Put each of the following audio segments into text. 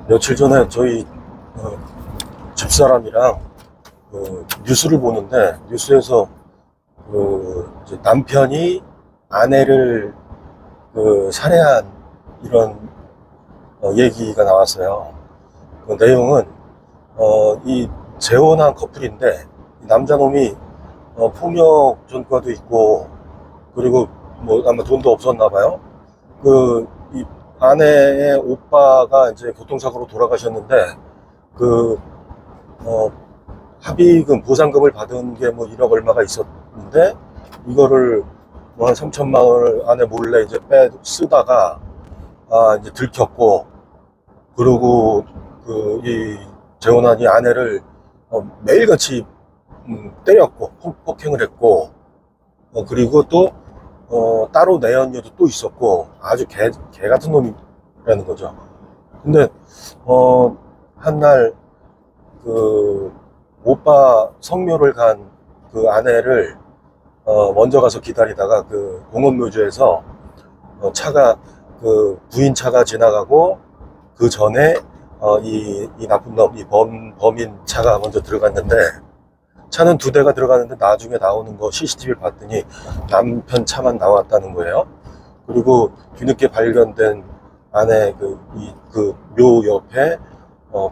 며칠 전에 저희 어, 집사람이랑 뉴스를 보는데 뉴스에서 이제 남편이 아내를 살해한 이런 얘기가 나왔어요. 그 내용은 이 재혼한 커플인데 이 남자놈이 폭력 전과도 있고 그리고 뭐 아마 돈도 없었나 봐요. 이 아내의 오빠가 이제 교통사고로 돌아가셨는데 그 어, 합의금 보상금을 받은 게 뭐 1억 얼마가 있었는데 이거를 뭐 한 3천만 원을 아내 몰래 이제 빼 쓰다가 이제 들켰고 그리고 이 재혼한 이 아내를 매일같이 때렸고 폭행을 했고 그리고 또 따로 내연녀도 또 있었고 아주 개 같은 놈이라는 거죠. 근데 한날 그 오빠 성묘를 간 그 아내를 먼저 가서 기다리다가 그 공원묘지에서 차가 부인 차가 지나가고 그 전에 이 나쁜 놈, 이 범인 차가 먼저 들어갔는데 차는 2대가 들어가는데 나중에 나오는 거 CCTV를 봤더니 남편 차만 나왔다는 거예요. 그리고 뒤늦게 발견된 아내 묘 옆에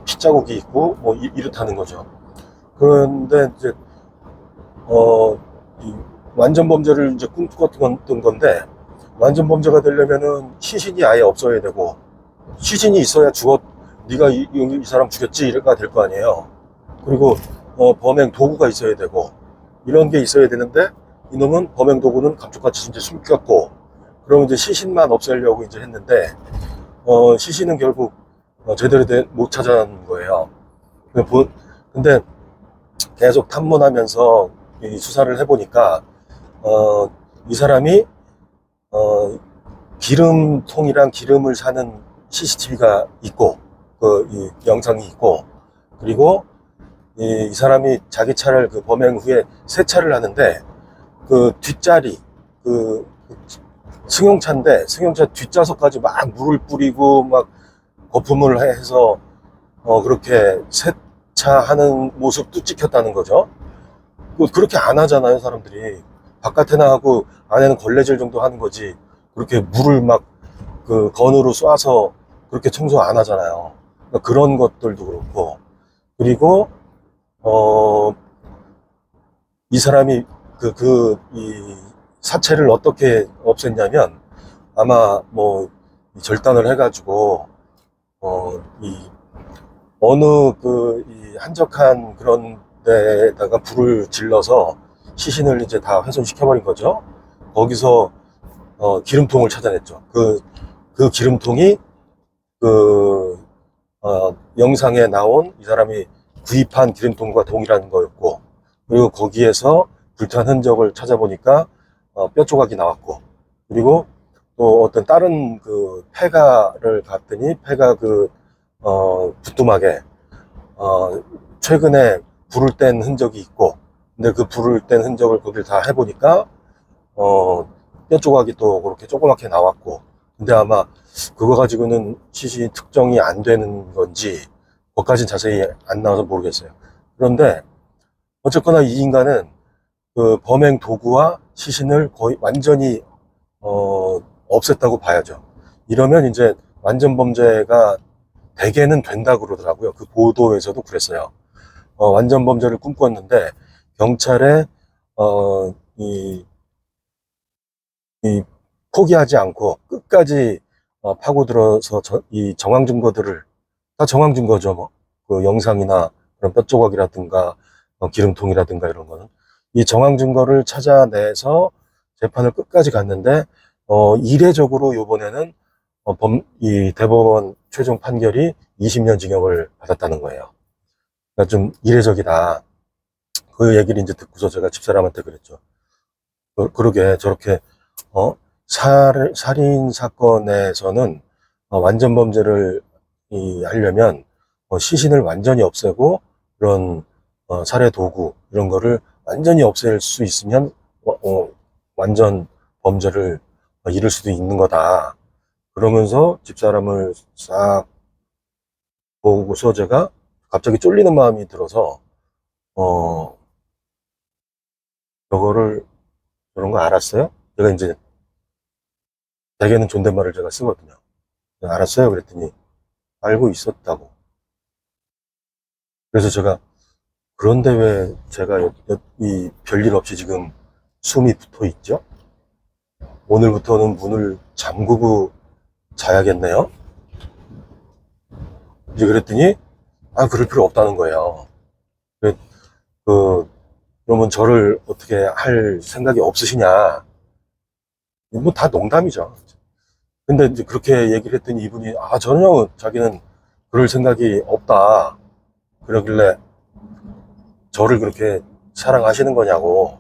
핏자국이 있고 뭐 이렇다는 거죠. 그런데 이제 이 완전 범죄를 이제 꿈꾸었던 건데 완전 범죄가 되려면은 시신이 아예 없어야 되고 시신이 있어야 네가 이 사람 죽였지 이래가 될 거 아니에요. 그리고 범행 도구가 있어야 되고 이런 게 있어야 되는데 이놈은 범행 도구는 감쪽같이 이제 숨겼고 그럼 이제 시신만 없애려고 이제 했는데 시신은 결국 제대로 못 찾아낸 거예요. 근데 계속 탐문하면서 이 수사를 해보니까 이 사람이 기름통이랑 기름을 사는 CCTV가 있고 이 영상이 있고 그리고 이 사람이 자기 차를 범행 후에 세차를 하는데 뒷자리 승용차인데 승용차 뒷좌석까지 막 물을 뿌리고 막 거품을 해서 그렇게 세차하는 모습도 찍혔다는 거죠. 그렇게 안 하잖아요, 사람들이. 바깥에 나가고 안에는 걸레질 정도 하는 거지. 그렇게 물을 막 건으로 쏴서 그렇게 청소 안 하잖아요. 그러니까 그런 것들도 그렇고. 그리고, 이 사람이 이 사체를 어떻게 없앴냐면 아마 뭐 절단을 해가지고, 이 어느 이 한적한 그런 데다가 불을 질러서 시신을 이제 다 훼손시켜버린 거죠. 거기서 기름통을 찾아냈죠. 그 기름통이 그 영상에 나온 이 사람이 구입한 기름통과 동일한 거였고 그리고 거기에서 불탄 흔적을 찾아보니까 뼈 조각이 나왔고 그리고 또 어떤 다른 폐가를 봤더니 폐가 부뚜막에 최근에 불을 뗀 흔적이 있고 근데 그 불을 뗀 흔적을 거기를 다 해보니까 뼈 조각이 또 그렇게 조그맣게 나왔고 근데 아마 그거 가지고는 시신이 특정이 안 되는 건지 그것까진 자세히 안 나와서 모르겠어요. 그런데 어쨌거나 이 인간은 범행 도구와 시신을 거의 완전히 없앴다고 봐야죠. 이러면 이제 완전 범죄가 대개는 된다고 그러더라고요. 그 보도에서도 그랬어요. 완전 범죄를 꿈꿨는데 경찰에 이 포기하지 않고 끝까지 파고들어서 이 정황 증거들을 다 정황 증거죠. 뭐 그 영상이나 그런 뼈 조각이라든가 기름통이라든가 이런 거는 이 정황 증거를 찾아내서 재판을 끝까지 갔는데 이례적으로 이번에는 이 대법원 최종 판결이 20년 징역을 받았다는 거예요. 그러니까 좀 이례적이다. 그 얘기를 이제 듣고서 제가 집사람한테 그랬죠. 그러게 저렇게 살인 사건에서는 완전 범죄를 하려면 시신을 완전히 없애고 그런 살해 도구 이런 거를 완전히 없앨 수 있으면 완전 범죄를 이룰 수도 있는 거다. 그러면서 집사람을 싹 보고서 제가 갑자기 쫄리는 마음이 들어서, 저거를, 그런 거 알았어요? 제가 이제, 대개는 존댓말을 제가 쓰거든요. 알았어요? 그랬더니, 알고 있었다고. 그래서 제가, 그런데 왜 제가 이 별일 없이 지금 숨이 붙어 있죠? 오늘부터는 문을 잠그고 자야겠네요? 이제 그랬더니, 그럴 필요 없다는 거예요. 그, 그, 그러면 저를 어떻게 할 생각이 없으시냐? 뭐 다 농담이죠. 근데 이제 그렇게 얘기를 했더니 이분이, 전혀 자기는 그럴 생각이 없다. 그러길래 저를 그렇게 사랑하시는 거냐고.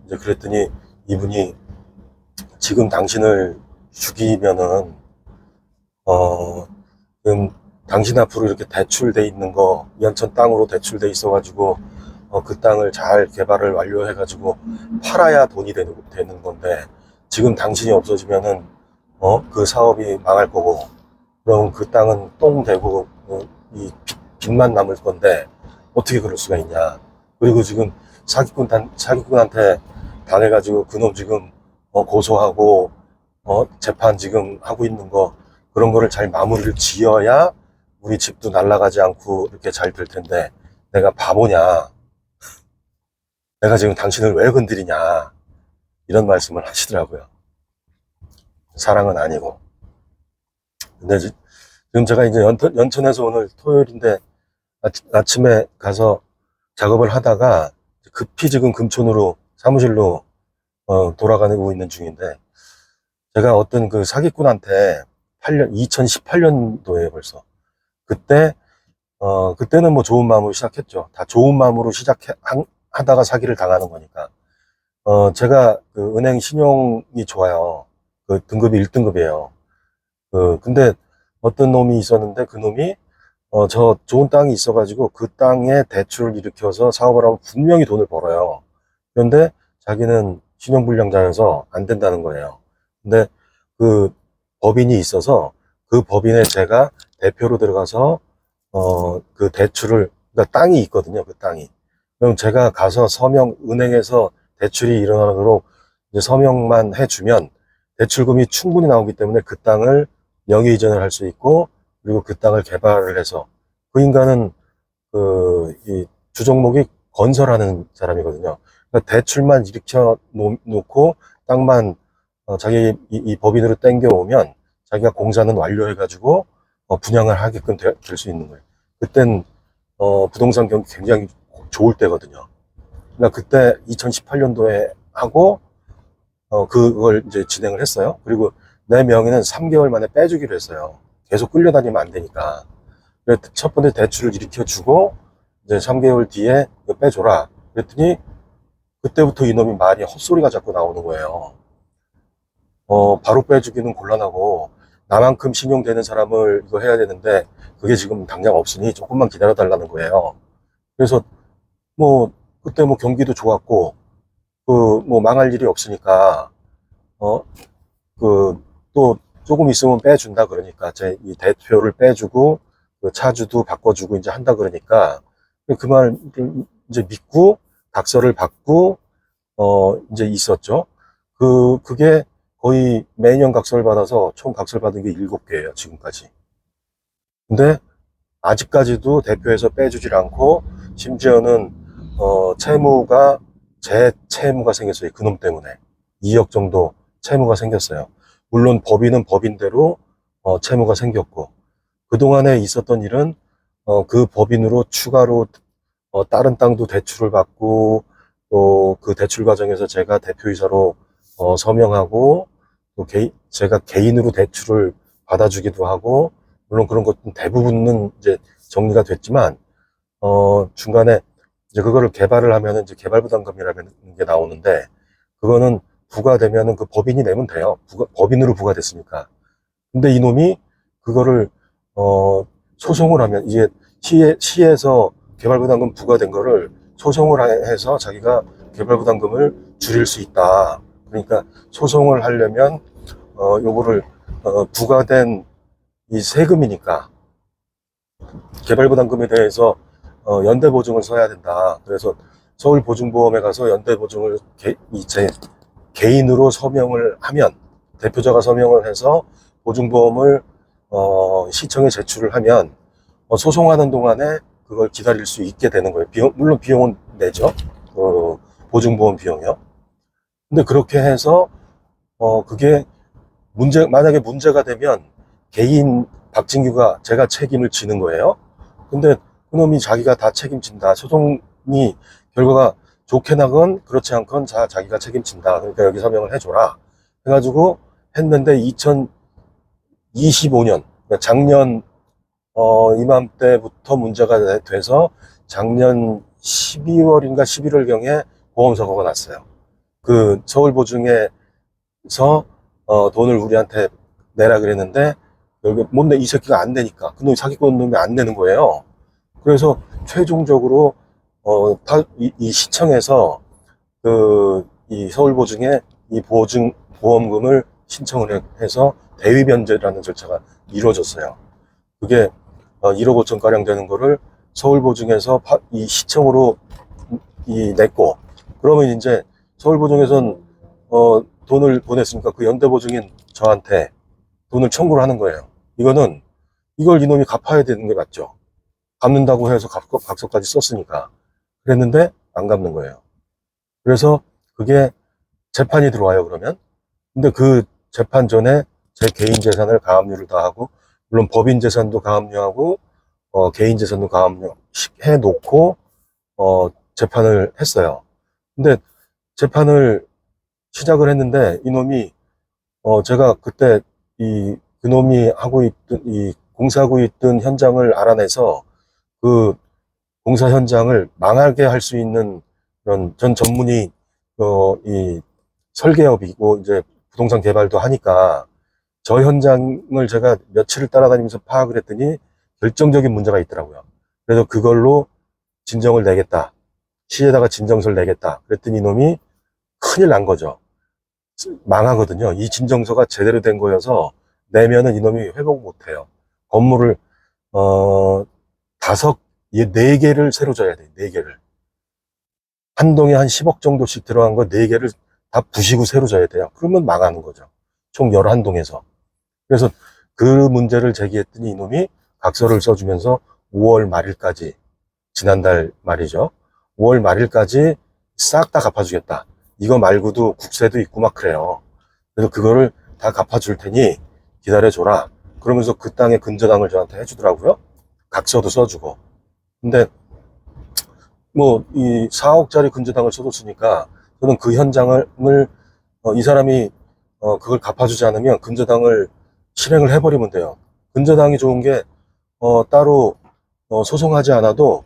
이제 그랬더니 이분이 지금 당신을 죽이면은, 어, 지금 당신 앞으로 이렇게 대출돼 있는 거, 연천 땅으로 대출돼 있어가지고, 그 땅을 잘 개발을 완료해가지고 팔아야 돈이 되는 건데, 지금 당신이 없어지면은, 그 사업이 망할 거고, 그럼 그 땅은 똥 되고, 이 빚만 남을 건데, 어떻게 그럴 수가 있냐. 그리고 지금 사기꾼한테 당해가지고 그놈 지금, 고소하고, 재판 지금 하고 있는 거, 그런 거를 잘 마무리를 지어야 우리 집도 날아가지 않고 이렇게 잘 될 텐데, 내가 바보냐. 내가 지금 당신을 왜 건드리냐. 이런 말씀을 하시더라고요. 사랑은 아니고. 근데 지금 제가 이제 연천에서 오늘 토요일인데 아침에 가서 작업을 하다가 급히 지금 금촌으로 사무실로 돌아가고 있는 중인데, 제가 어떤 그 사기꾼한테 2018년도에 벌써 그때 그때는 뭐 좋은 마음으로 시작했죠. 다 좋은 마음으로 하다가 사기를 당하는 거니까. 제가 그 은행 신용이 좋아요. 그 등급이 1등급이에요. 근데 어떤 놈이 있었는데 그 놈이 저 좋은 땅이 있어가지고 그 땅에 대출을 일으켜서 사업을 하면 분명히 돈을 벌어요. 그런데 자기는 신용불량자여서 안 된다는 거예요. 근데 그 법인이 있어서 그 법인에 제가 대표로 들어가서 그 대출을, 그러니까 땅이 있거든요. 그 땅이. 그럼 제가 가서 은행에서 대출이 일어나도록 이제 서명만 해주면 대출금이 충분히 나오기 때문에 그 땅을 명의 이전을 할 수 있고, 그리고 그 땅을 개발을 해서, 그 인간은 이 주종목이 건설하는 사람이거든요. 그러니까 대출만 일으켜 놓고 땅만 자기 이 법인으로 땡겨오면 자기가 공사는 완료해가지고 분양을 하게끔 될 수 있는 거예요. 그땐 부동산 경기 굉장히 좋을 때거든요. 그러니까 그때 2018년도에 하고 그걸 이제 진행을 했어요. 그리고 내 명의는 3개월 만에 빼주기로 했어요. 계속 끌려다니면 안 되니까. 첫 번째 대출을 일으켜주고 이제 3개월 뒤에 이거 빼줘라. 그랬더니 그때부터 이놈이 말이 헛소리가 자꾸 나오는 거예요. 바로 빼주기는 곤란하고 나만큼 신용되는 사람을 이거 해야 되는데 그게 지금 당장 없으니 조금만 기다려 달라는 거예요. 그래서 뭐 그때 뭐 경기도 좋았고 그 뭐 망할 일이 없으니까 그 또 조금 있으면 빼준다 그러니까 제 이 대표를 빼주고 그 차주도 바꿔주고 이제 한다 그러니까 그 말을 이제 믿고 각서를 받고 이제 있었죠. 그게 거의 매년 각서를 받아서 총 각서를 받은 게 7개예요 지금까지. 근데 아직까지도 대표에서 빼주질 않고 심지어는 채무가 제 채무가 생겼어요. 그놈 때문에 2억 정도 채무가 생겼어요. 물론 법인은 법인대로 채무가 생겼고 그동안에 있었던 일은 그 법인으로 추가로 다른 땅도 대출을 받고 또 그 대출 과정에서 제가 대표이사로 서명하고 또 제가 개인으로 대출을 받아주기도 하고 물론 그런 것도 대부분은 이제 정리가 됐지만 중간에 이제 그거를 개발을 하면은 이제 개발부담금이라는 게 나오는데 그거는 부과되면은 그 법인이 내면 돼요. 법인으로 부과됐으니까. 근데 이놈이 그거를 소송을 하면 이게 시에서 개발부담금 부과된 거를 소송을 해서 자기가 개발부담금을 줄일 수 있다. 그러니까 소송을 하려면 요거를 부과된 이 세금이니까 개발부담금에 대해서 연대보증을 써야 된다. 그래서 서울보증보험에 가서 연대보증을 이제 개인으로 서명을 하면, 대표자가 서명을 해서 보증보험을 시청에 제출을 하면 소송하는 동안에 그걸 기다릴 수 있게 되는 거예요. 물론 비용은 내죠. 보증보험 비용이요. 근데 그렇게 해서 그게 만약에 문제가 되면 개인 박진규가 제가 책임을 지는 거예요. 근데 그놈이 자기가 다 책임진다. 소송이 결과가 좋게 나건 그렇지 않건 자기가 책임진다. 그러니까 여기 서명을 해줘라. 해가지고 했는데 2025년, 그러니까 작년 이맘때부터 문제가 돼서 작년 12월인가 11월경에 보험사고가 났어요. 그 서울보증에서 돈을 우리한테 내라 그랬는데 여기 못 내, 이 새끼가 안 내니까 그놈이 사기꾼 놈이 안 내는 거예요. 그래서 최종적으로 이 시청에서 이 서울보증에 이 보험금을 신청을 해서 대위 변제라는 절차가 이루어졌어요. 그게 1억 5천 가량 되는 거를 서울보증에서 이 시청으로 냈고, 그러면 이제 서울보증에선 돈을 보냈으니까 그 연대보증인 저한테 돈을 청구를 하는 거예요. 이걸 이놈이 갚아야 되는 게 맞죠. 갚는다고 해서 각서까지 썼으니까. 그랬는데 안 갚는 거예요. 그래서 그게 재판이 들어와요, 그러면. 근데 그 재판 전에 제 개인 재산을 가압류를 다 하고, 물론 법인 재산도 가압류하고 개인 재산도 가압류 해놓고 재판을 했어요. 근데 재판을 시작을 했는데 이놈이 제가 그때 그놈이 공사하고 있던 현장을 알아내서 그 공사 현장을 망하게 할 수 있는 그런 전 전문이 이 설계업이고 이제 부동산 개발도 하니까 저 현장을 제가 며칠을 따라다니면서 파악을 했더니 결정적인 문제가 있더라고요. 그래서 그걸로 진정을 내겠다. 시에다가 진정서를 내겠다. 그랬더니 이놈이 큰일 난 거죠. 망하거든요. 이 진정서가 제대로 된 거여서 내면은 이놈이 회복 못 해요. 건물을, 4개를 새로 져야 돼요. 4개를. 한 동에 한 10억 정도씩 들어간 거 4개를 다 부시고 새로 져야 돼요. 그러면 망하는 거죠. 총 11동에서. 그래서 그 문제를 제기했더니 이놈이 각서를 써주면서 5월 말일까지, 지난달 말이죠. 5월 말일까지 싹 다 갚아주겠다. 이거 말고도 국세도 있고 막 그래요. 그래서 그거를 다 갚아줄 테니 기다려줘라. 그러면서 그 땅에 근저당을 저한테 해주더라고요. 각서도 써주고. 근데 이 4억짜리 근저당을 써줬으니까 저는 그 현장을 이 사람이 그걸 갚아주지 않으면 근저당을 실행을 해버리면 돼요. 근저당이 좋은 게 따로 소송하지 않아도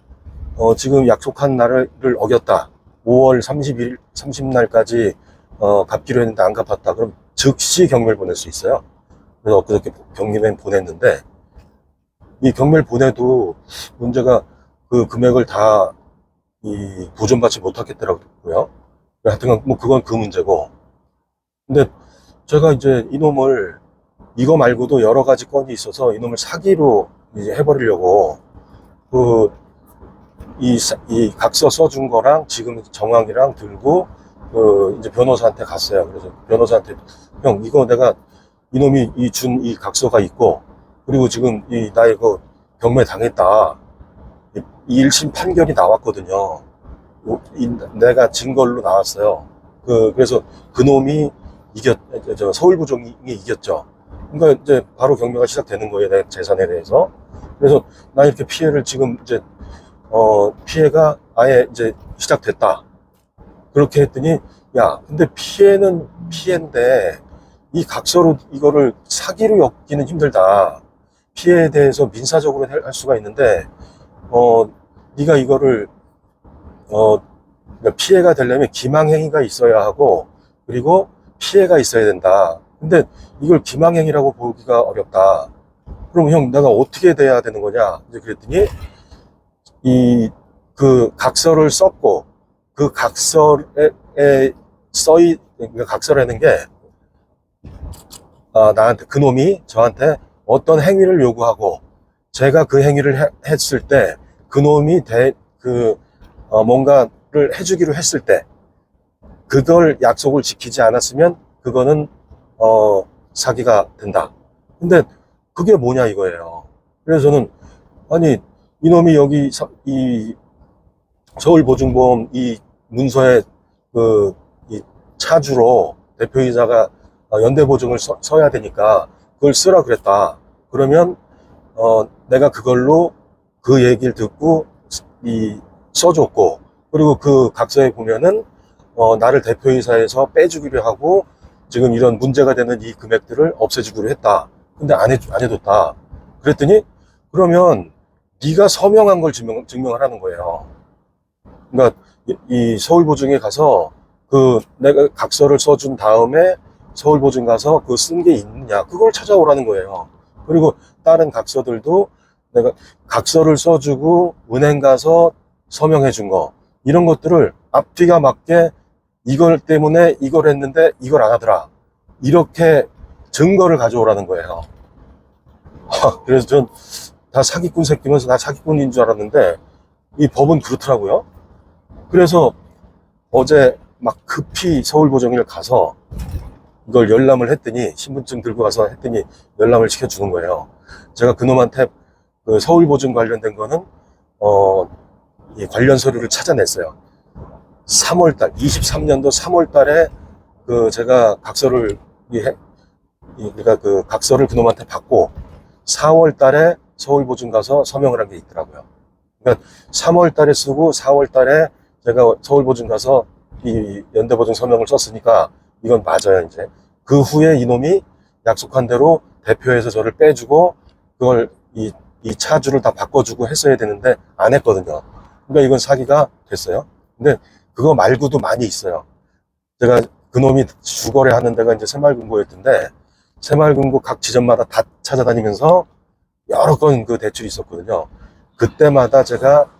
지금 약속한 날을 어겼다. 5월 30날까지 갚기로 했는데 안 갚았다. 그럼 즉시 경매를 보낼 수 있어요. 그래서 엊그저께 경매를 보냈는데 이 경매를 보내도 문제가 그 금액을 다 보존받지 못하겠더라고요. 하여튼 그건 그 문제고. 근데 제가 이제 이놈을 이거 말고도 여러 가지 건이 있어서 이놈을 사기로 이제 해버리려고 이 각서 써준 거랑 지금 정황이랑 들고 이제 변호사한테 갔어요. 그래서 변호사한테 형 이거 내가 이놈이 준 이 각서가 있고 그리고 지금 나 이거 경매 당했다. 1심 판결이 나왔거든요. 내가 진 걸로 나왔어요. 그래서 그놈이 서울부정이 이겼죠. 그러니까 이제 바로 경매가 시작되는 거예요. 내 재산에 대해서. 그래서 나 이렇게 피해를 지금 이제 피해가 아예 이제 시작됐다. 그렇게 했더니 야 근데 피해는 피해인데 이 각서로 이거를 사기로 엮기는 힘들다. 피해에 대해서 민사적으로 할 수가 있는데 네가 이거를 그러니까 피해가 되려면 기망행위가 있어야 하고 그리고 피해가 있어야 된다. 근데 이걸 기망행위라고 보기가 어렵다. 그럼 형 내가 어떻게 돼야 되는 거냐? 이제 그랬더니 그 각서를 썼고 그 각서에 그러니까 각서라는 게 나한테 그놈이 저한테 어떤 행위를 요구하고 제가 그 행위를 했을 때 그놈이 뭔가를 해주기로 했을 때 그걸 약속을 지키지 않았으면 그거는 사기가 된다. 근데 그게 뭐냐 이거예요. 그래서 저는 아니 이놈이 여기 이 서울보증보험 이 문서에 이 차주로 대표이사가 연대보증을 써야 되니까 그걸 쓰라 그랬다. 그러면 내가 그걸로 그 얘기를 듣고 써줬고, 그리고 그 각서에 보면은 나를 대표이사에서 빼주기로 하고 지금 이런 문제가 되는 이 금액들을 없애주기로 했다. 근데 안 해줬다. 그랬더니 그러면 네가 서명한 걸 증명하라는 거예요. 그러니까 이 서울보증에 가서 내가 각서를 써준 다음에 서울보증 가서 쓴 게 있느냐 그걸 찾아오라는 거예요. 그리고 다른 각서들도 내가 각서를 써주고 은행 가서 서명해 준 거 이런 것들을 앞뒤가 맞게 이걸 때문에 이걸 했는데 이걸 안 하더라 이렇게 증거를 가져오라는 거예요. 그래서 전 다 사기꾼 새끼면서 다 사기꾼인 줄 알았는데 이 법은 그렇더라고요. 그래서 어제 막 급히 서울보증을 가서 이걸 열람을 했더니 신분증 들고 가서 했더니 열람을 시켜주는 거예요. 제가 그놈한테 그 서울보증 관련된 거는 이 관련 서류를 찾아냈어요. 3월달 23년도 3월달에 제가 각서를 그러니까 그 각서를 그놈한테 받고 4월달에 서울보증 가서 서명을 한 게 있더라고요. 그러니까 3월달에 쓰고 4월달에 제가 서울보증 가서 이 연대보증 서명을 썼으니까 이건 맞아요. 이제 그 후에 이놈이 약속한 대로 대표에서 저를 빼주고 그걸 이 차주를 다 바꿔주고 했어야 되는데 안 했거든요. 그러니까 이건 사기가 됐어요. 근데 그거 말고도 많이 있어요. 제가 그놈이 주거래 하는 데가 이제 새마을금고였던데 새마을금고 각 지점마다 다 찾아다니면서 여러 건 그 대출이 있었거든요. 그때마다 제가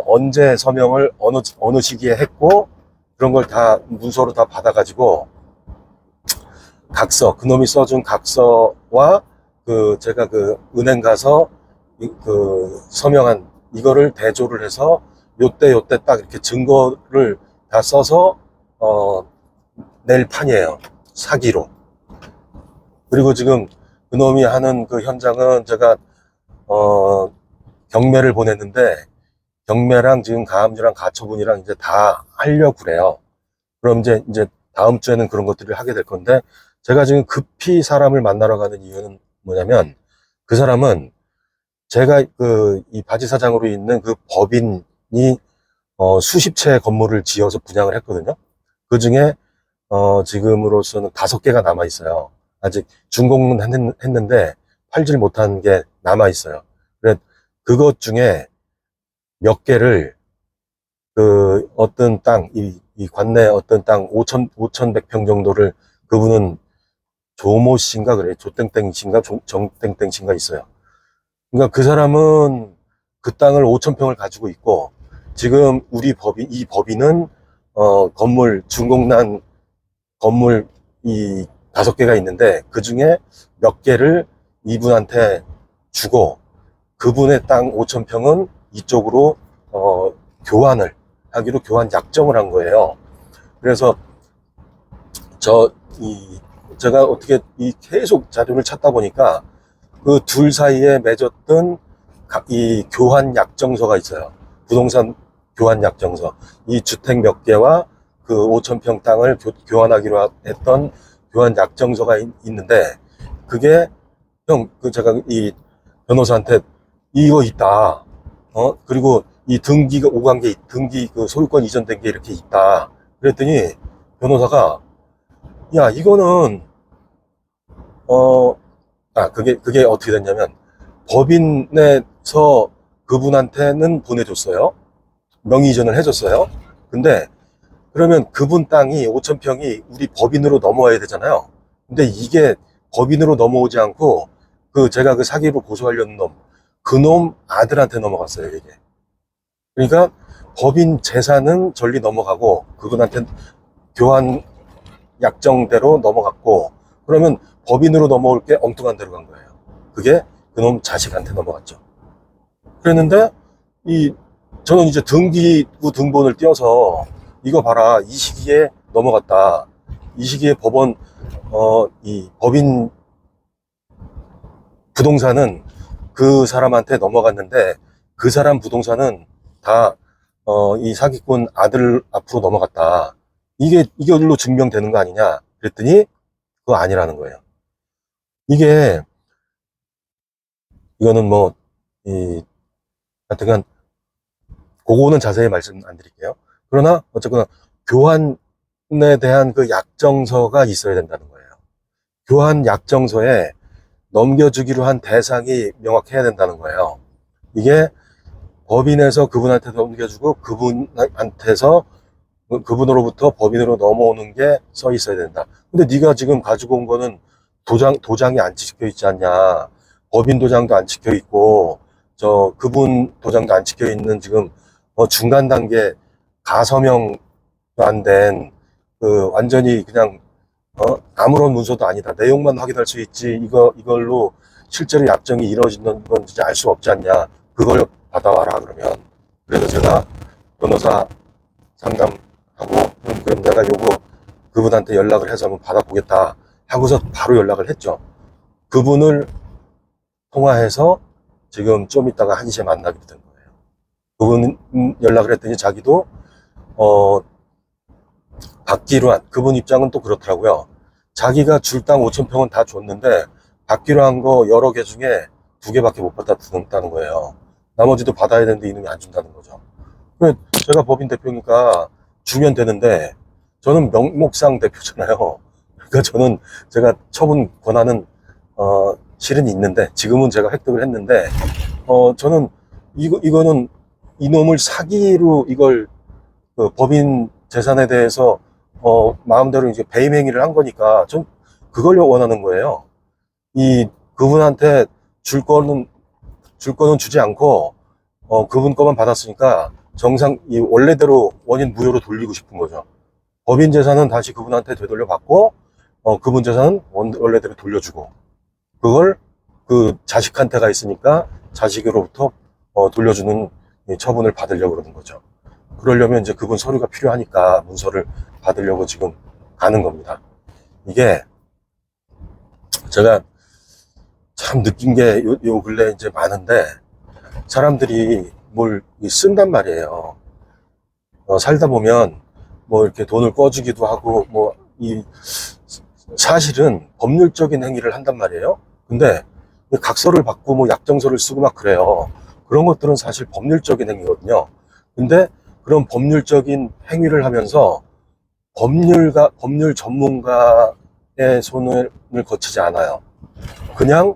언제 서명을 어느 시기에 했고 그런 걸 다 문서로 다 받아가지고 각서 그놈이 써준 각서와 제가 은행 가서 서명한 이거를 대조를 해서 요때 딱 이렇게 증거를 다 써서 낼 판이에요. 사기로. 그리고 지금 그놈이 하는 그 현장은 제가 경매를 보냈는데 경매랑 지금 가압류랑 가처분이랑 이제 다 하려고 그래요. 그럼 이제 다음 주에는 그런 것들을 하게 될 건데 제가 지금 급히 사람을 만나러 가는 이유는 뭐냐면 그 사람은 제가 이 바지 사장으로 있는 그 법인이 수십 채 건물을 지어서 분양을 했거든요. 그 중에 지금으로서는 5개가 남아 있어요. 아직 준공은 했는데 팔질 못한 게 남아 있어요. 그래 그것 중에 몇 개를 어떤 땅, 이 관내 어떤 땅 5,100평 정도를 그분은 조모 씨인가 그래. 조땡땡 씨인가 정땡땡 씨인가 있어요. 그러니까 그 사람은 그 땅을 5,000평을 가지고 있고 지금 이 법인은 건물 준공난 건물 이 5개가 있는데 그 중에 몇 개를 이분한테 주고 그분의 땅 5,000평은 이쪽으로 교환을 하기로 교환 약정을 한 거예요. 그래서 제가 어떻게 계속 자료를 찾다 보니까 그 둘 사이에 맺었던 이 교환 약정서가 있어요. 부동산 교환 약정서. 이 주택 몇 개와 그 5,000평 땅을 교환하기로 했던 교환 약정서가 있는데 그게 제가 이 변호사한테 이거 있다. 그리고 이 등기가 오간 게 등기 소유권 이전된 게 이렇게 있다. 그랬더니 변호사가 야 이거는 그게 어떻게 됐냐면 법인에서 그분한테는 보내줬어요. 명의 이전을 해줬어요. 근데 그러면 그분 땅이 5,000평이 우리 법인으로 넘어와야 되잖아요. 근데 이게 법인으로 넘어오지 않고 제가 사기로 고소하려는 그놈 아들한테 넘어갔어요, 이게. 그러니까 법인 재산은 전리 넘어가고 그분한테 교환 약정대로 넘어갔고 그러면 법인으로 넘어올 게 엉뚱한 데로 간 거예요. 그게 그놈 자식한테 넘어갔죠. 그랬는데 저는 이제 등기부 등본을 띄워서 이거 봐라, 이 시기에 넘어갔다, 이 시기에 법원 이 법인 부동산은 그 사람한테 넘어갔는데 그 사람 부동산은 다 이 사기꾼 아들 앞으로 넘어갔다, 이걸로 증명되는 거 아니냐 그랬더니 그거 아니라는 거예요. 이거는 뭐 하여튼간 그거는 자세히 말씀 안 드릴게요. 그러나 어쨌거나 교환에 대한 그 약정서가 있어야 된다는 거예요. 교환 약정서에 넘겨주기로 한 대상이 명확해야 된다는 거예요. 이게 법인에서 그분한테 넘겨주고 그분으로부터 법인으로 넘어오는 게 써 있어야 된다. 근데 네가 지금 가지고 온 거는 도장이 안 찍혀 있지 않냐. 법인 도장도 안 찍혀 있고 그분 도장도 안 찍혀 있는 지금 중간 단계 가서명 안 된 완전히 그냥 아무런 문서도 아니다, 내용만 확인할 수 있지, 이걸로 실제로 약정이 이루어지는 건지 알 수 없지 않냐, 그걸 받아와라 그러면. 그래서 제가 변호사 상담하고 그럼 내가 요거 그분한테 연락을 해서 한번 받아보겠다 하고서 바로 연락을 했죠. 그분을 통화해서 지금 좀 이따가 1시에 만나기로 된 거예요. 그분 연락을 했더니 자기도 받기로 한, 그분 입장은 또 그렇더라고요. 자기가 줄 땅 5,000평은 다 줬는데 받기로 한 거 여러 개 중에 2개밖에 못 받았다는 거예요. 나머지도 받아야 되는데 이놈이 안 준다는 거죠. 제가 법인 대표니까 주면 되는데 저는 명목상 대표잖아요. 그러니까 제가 처분 권한은 실은 있는데, 지금은 제가 획득을 했는데 저는 이거는 이놈을 사기로 이걸 법인 재산에 대해서 마음대로 이제 배임 행위를 한 거니까 전 그걸 원하는 거예요. 그분한테 줄 거는 주지 않고 그분 거만 받았으니까 원래대로 원인 무효로 돌리고 싶은 거죠. 법인 재산은 다시 그분한테 되돌려 받고 그분 재산은 원래대로 돌려주고, 그걸 그 자식한테가 있으니까 자식으로부터 돌려주는 처분을 받으려고 그러는 거죠. 그러려면 이제 그분 서류가 필요하니까 문서를 받으려고 지금 가는 겁니다. 이게 제가 참 느낀 게 요 근래 이제 많은데, 사람들이 뭘 쓴단 말이에요. 살다 보면 뭐 이렇게 돈을 꿔주기도 하고 사실은 법률적인 행위를 한단 말이에요. 근데 각서를 받고 뭐 약정서를 쓰고 막 그래요. 그런 것들은 사실 법률적인 행위거든요. 근데 그런 법률적인 행위를 하면서 법률 전문가의 손을 거치지 않아요. 그냥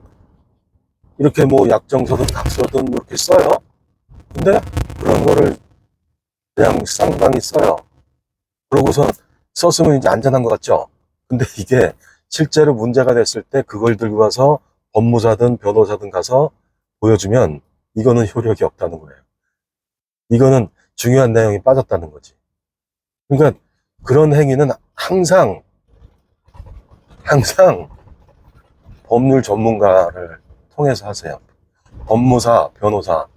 이렇게 뭐 약정서든 각서든 이렇게 써요. 근데 그런 거를 그냥 쌍방이 써요. 그러고서 썼으면 이제 안전한 것 같죠? 근데 이게 실제로 문제가 됐을 때 그걸 들고 가서 법무사든 변호사든 가서 보여주면 이거는 효력이 없다는 거예요. 이거는 중요한 내용이 빠졌다는 거지. 그러니까 그런 행위는 항상 법률 전문가를 통해서 하세요. 법무사, 변호사.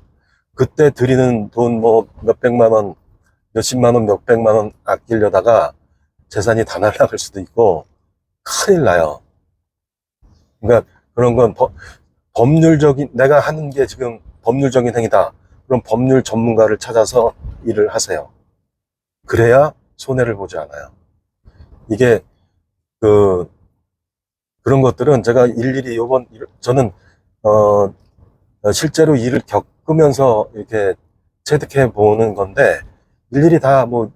그때 드리는 돈 뭐 몇백만 원, 몇십만 원, 몇백만 원 아끼려다가 재산이 다 날아갈 수도 있고 큰일 나요. 그러니까 그런 건 내가 하는 게 지금 법률적인 행위다. 그럼 법률 전문가를 찾아서 일을 하세요. 그래야 손해를 보지 않아요. 이게 그런 것들은 제가 일일이 저는 실제로 일을 겪으면서 이렇게 체득해 보는 건데 일일이 다 뭐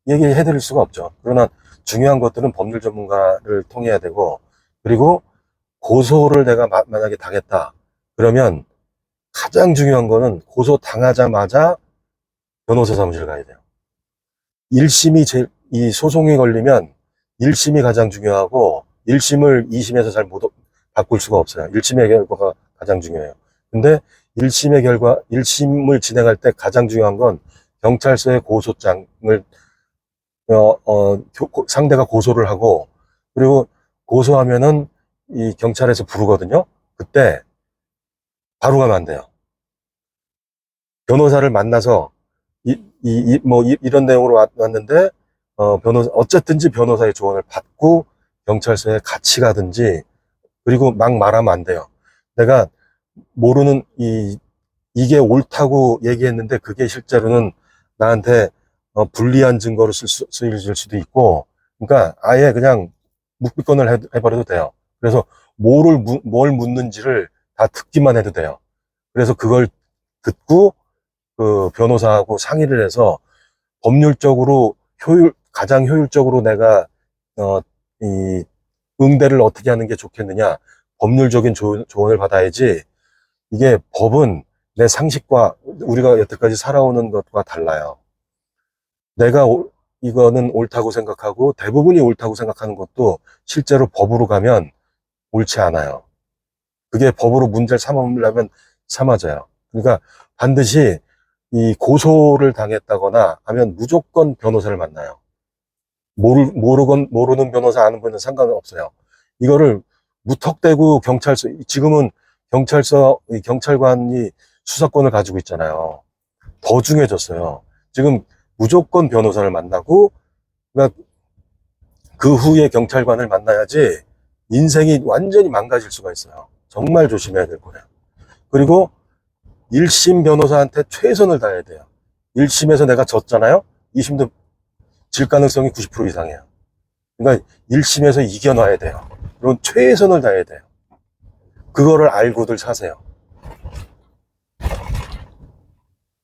얘기해 드릴 수가 없죠. 그러나 중요한 것들은 법률 전문가를 통해야 되고, 그리고 고소를 내가 만약에 당했다 그러면 가장 중요한 거는 고소 당하자마자 변호사 사무실 가야 돼요. 이 소송이 걸리면 1심이 가장 중요하고 1심을 2심에서 잘 못 바꿀 수가 없어요. 1심의 결과가 가장 중요해요. 근데 1심을 진행할 때 가장 중요한 건 경찰서에 고소장을 상대가 고소를 하고, 그리고 고소하면은 이 경찰에서 부르거든요. 그때 바로 가면 안 돼요. 변호사를 만나서 이런 내용으로 왔는데 어쨌든지 변호사의 조언을 받고 경찰서에 같이 가든지, 그리고 막 말하면 안 돼요. 내가 모르는 이게 옳다고 얘기했는데 그게 실제로는 나한테 불리한 증거로 쓰일 수도 있고, 그러니까 아예 그냥 묵비권을 해버려도 돼요. 그래서 뭘 묻는지를 다 듣기만 해도 돼요. 그래서 그걸 듣고 그 변호사하고 상의를 해서 법률적으로 가장 효율적으로 내가 이 응대를 어떻게 하는 게 좋겠느냐, 법률적인 조언을 받아야지. 이게 법은 내 상식과 우리가 여태까지 살아오는 것과 달라요. 내가 이거는 옳다고 생각하고 대부분이 옳다고 생각하는 것도 실제로 법으로 가면 옳지 않아요. 그게 법으로 문제를 삼으려면 삼아져요. 그러니까 반드시 이 고소를 당했다거나 하면 무조건 변호사를 만나요. 모르는 변호사 아는 분은 상관은 없어요. 이거를 무턱대고 지금은 경찰관이 수사권을 가지고 있잖아요. 더 중요해졌어요. 지금 무조건 변호사를 만나고, 그러니까 그 후에 경찰관을 만나야지 인생이 완전히 망가질 수가 있어요. 정말 조심해야 될 거예요. 그리고 1심 변호사한테 최선을 다해야 돼요. 1심에서 내가 졌잖아요. 2심도 질 가능성이 90% 이상이에요. 그러니까 1심에서 이겨놔야 돼요. 그리고 최선을 다해야 돼요. 그거를 알고들 사세요.